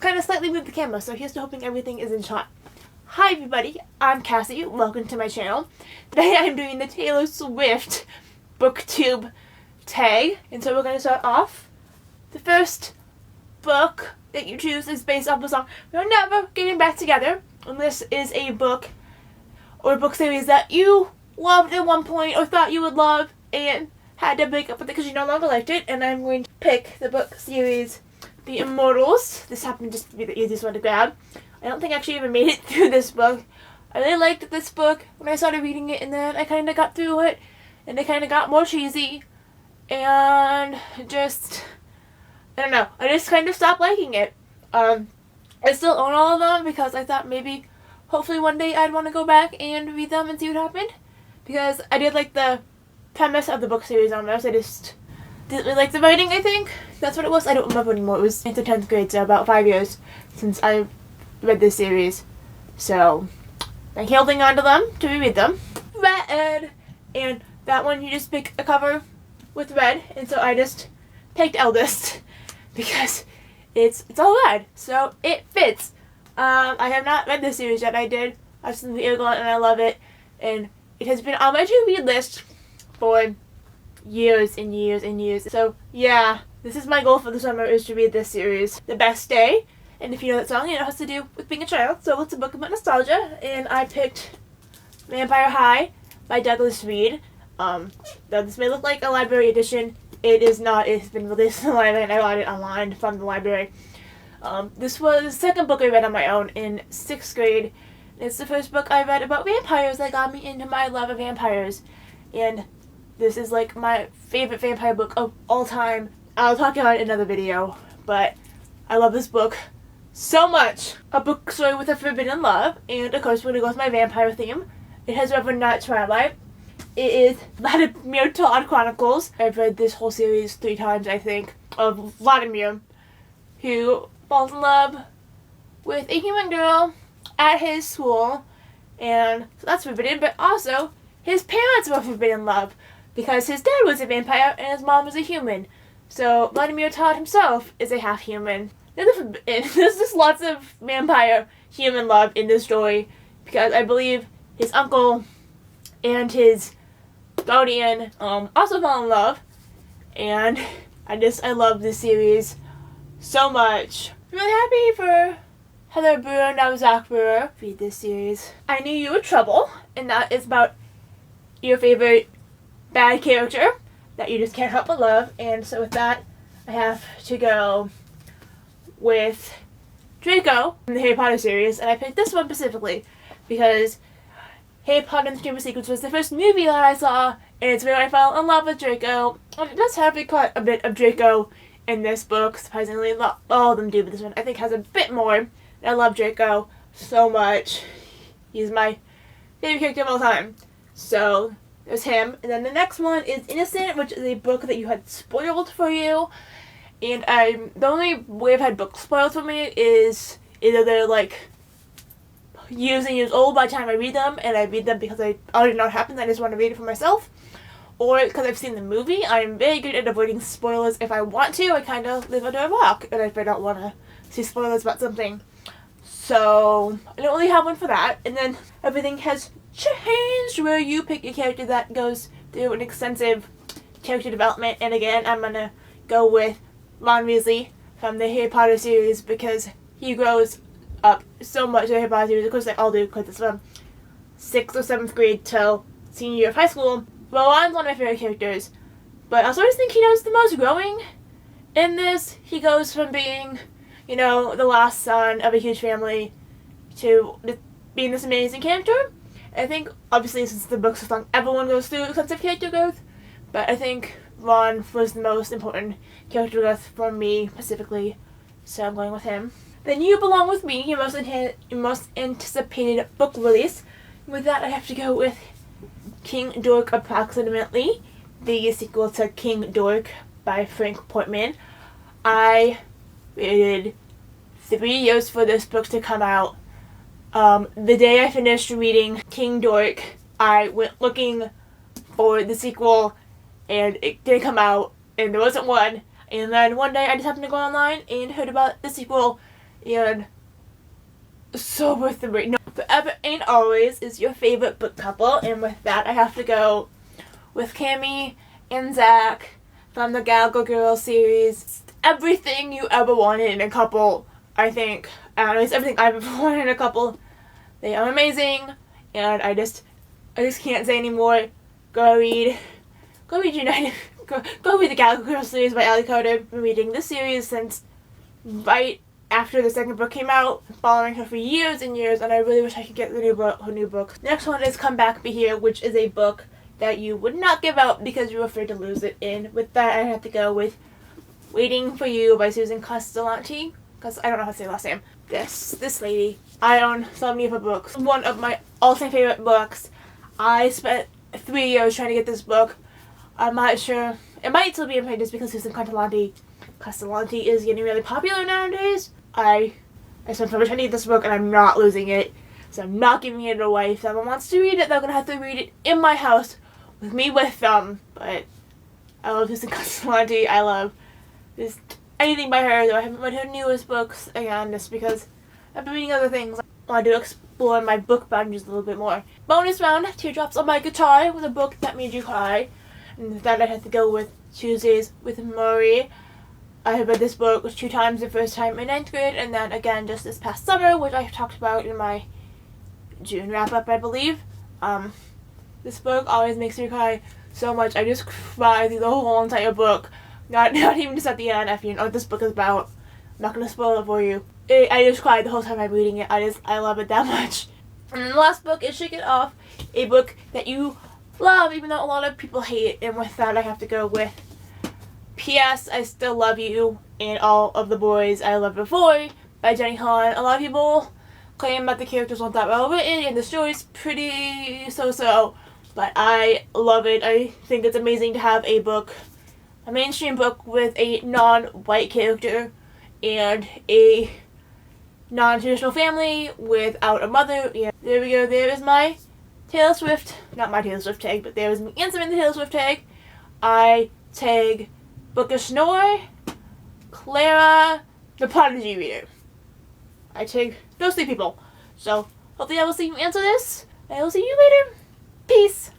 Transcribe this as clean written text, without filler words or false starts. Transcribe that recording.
kind of slightly moved the camera, so here's to hoping everything is in shot. Hi everybody, I'm Cassie. Welcome to my channel. Today I'm doing the Taylor Swift booktube tag, and so we're going to start off. The first book that you choose is based off the song "We're Never Getting Back Together," and this is a book or a book series that you loved at one point or thought you would love and had to break up with it because you no longer liked it. And I'm going to pick the book series The Immortals. This happened just to be the easiest one to grab. I don't think I actually even made it through this book. I really liked this book when I started reading it, and then I kind of got through it and it kind of got more cheesy and just, I don't know, I just kind of stopped liking it. I still own all of them because I thought maybe hopefully one day I'd want to go back and read them and see what happened, because I did like the premise of the book series almost. I just didn't really like the writing, I think. That's what it was. I don't remember anymore. It was into 10th grade, so about 5 years since I read this series. So I'm holding on to them to reread them. Red, and that one you just pick a cover with red, and so I just picked Eldest because it's all red, so it fits. I have not read this series yet. I did. I've seen the Eagle and I love it, and it has been on my to-read list for years and years and years. So yeah, this is my goal for the summer, is to read this series. The Best Day, and if you know that song, you know it has to do with being a child, so it's a book about nostalgia, and I picked Vampire High by Douglas Reed. Now this may look like a library edition. It is not. It's been released in the library and I got it online from the library. This was the second book I read on my own in 6th grade. It's the first book I read about vampires that got me into my love of vampires, and this is like my favorite vampire book of all time. I'll talk about it in another video, but I love this book so much. A book story with a forbidden love, and of course we're going to go with my vampire theme. It has Reverend Not Twilight. It is Vladimir Todd Chronicles. I've read this whole series 3 times, I think, of Vladimir, who falls in love with a human girl at his school, and so that's forbidden, but also his parents were forbidden love because his dad was a vampire and his mom was a human. So Vladimir Todd himself is a half human. There's just lots of vampire human love in this story because I believe his uncle and his guardian also fell in love, and I love this series so much. I'm really happy for Heather Brewer, now Zach Brewer, read this series. I Knew You Were Trouble, and that is about your favorite bad character that you just can't help but love, and so with that I have to go with Draco from the Harry Potter series, and I picked this one specifically because Harry Potter and the Chamber of Secrets was the first movie that I saw, and it's where I fell in love with Draco. And it does have quite a bit of Draco in this book, surprisingly. Not all of them do, but this one I think has a bit more. And I love Draco so much. He's my favorite character of all time. So there's him. And then the next one is Innocent, which is a book that you had spoiled for you. And the only way I've had books spoiled for me is either they're like years and years old by the time I read them, and I read them because I already know what happens, I just want to read it for myself, or because I've seen the movie. I'm very good at avoiding spoilers if I want to. I kind of live under a rock and if I don't want to see spoilers about something. So I don't really have one for that. And then everything has changed where you pick a character that goes through an extensive character development, and again I'm going to go with Ron Weasley from the Harry Potter series because he grows up so much in the Harry Potter series. Of course they all do because it's from 6th or 7th grade till senior year of high school. Well, Ron's one of my favorite characters, but I also just think he does the most growing in this. He goes from being, you know, the last son of a huge family to being this amazing character. I think, obviously, since the book's so long, everyone goes through extensive character growth, but I think Ron was the most important character growth for me specifically, so I'm going with him. Then You Belong With Me, your most anticipated book release. With that, I have to go with King Dork Approximately, the sequel to King Dork by Frank Portman. I waited 3 years for this book to come out. The day I finished reading King Dork, I went looking for the sequel, and it didn't come out, and there wasn't one. And then one day I just happened to go online and heard about the sequel, and so worth the read. No, Forever Ain't Always is your favorite book couple, and with that I have to go with Cammy and Zach from the Gallagher Girls series. Everything you ever wanted in a couple, I think. It's everything I've ever wanted in a couple. They are amazing, and I just can't say anymore. Go read United. Go read the Gallagher Girls series by Ellie Carter. I've been reading this series since right after the second book came out, following her for years and years, and I really wish I could get her new book. Next one is Come Back Be Here, which is a book that you would not give out because you're afraid to lose it. And with that, I have to go with Waiting for You by Susan Castellanti, because I don't know how to say her last name. This lady, I own so many of her books. One of my all-time favorite books. I spent 3 years trying to get this book. I'm not sure. It might still be in print just because Susan Castellanti is getting really popular nowadays. I spent so much trying to get this book and I'm not losing it. So I'm not giving it away. If someone wants to read it, they're going to have to read it in my house with me with them. But I love Susan Castellanti. I love just anything by her, though I haven't read her newest books, again, just because I've been reading other things. I want to explore my book boundaries a little bit more. Bonus round, Teardrops on My Guitar was a book that made you cry. And with that I had to go with Tuesdays with Murray. I have read this book 2 times, the first time in 9th grade, and then again just this past summer, which I talked about in my June wrap-up, I believe. This book always makes me cry so much. I just cry through the whole entire book. Not even just at the end, if you know what this book is about. I'm not going to spoil it for you. I just cried the whole time I'm reading it. I love it that much. And then the last book is Shake It Off, a book that you love, even though a lot of people hate it. And with that, I have to go with P.S. I Still Love You and All of the Boys I Loved Before by Jenny Han. A lot of people claim that the characters aren't that well written and the story's pretty so-so, but I love it. I think it's amazing to have a mainstream book with a non-white character and a non-traditional family without a mother. Yeah, there we go. There is my Taylor Swift, not my Taylor Swift tag, but there is my answer in the Taylor Swift tag. I tag Bookish Noir, Clara, the Prodigy Reader. I tag those 3 people. So, hopefully I will see you answer this, and I will see you later. Peace!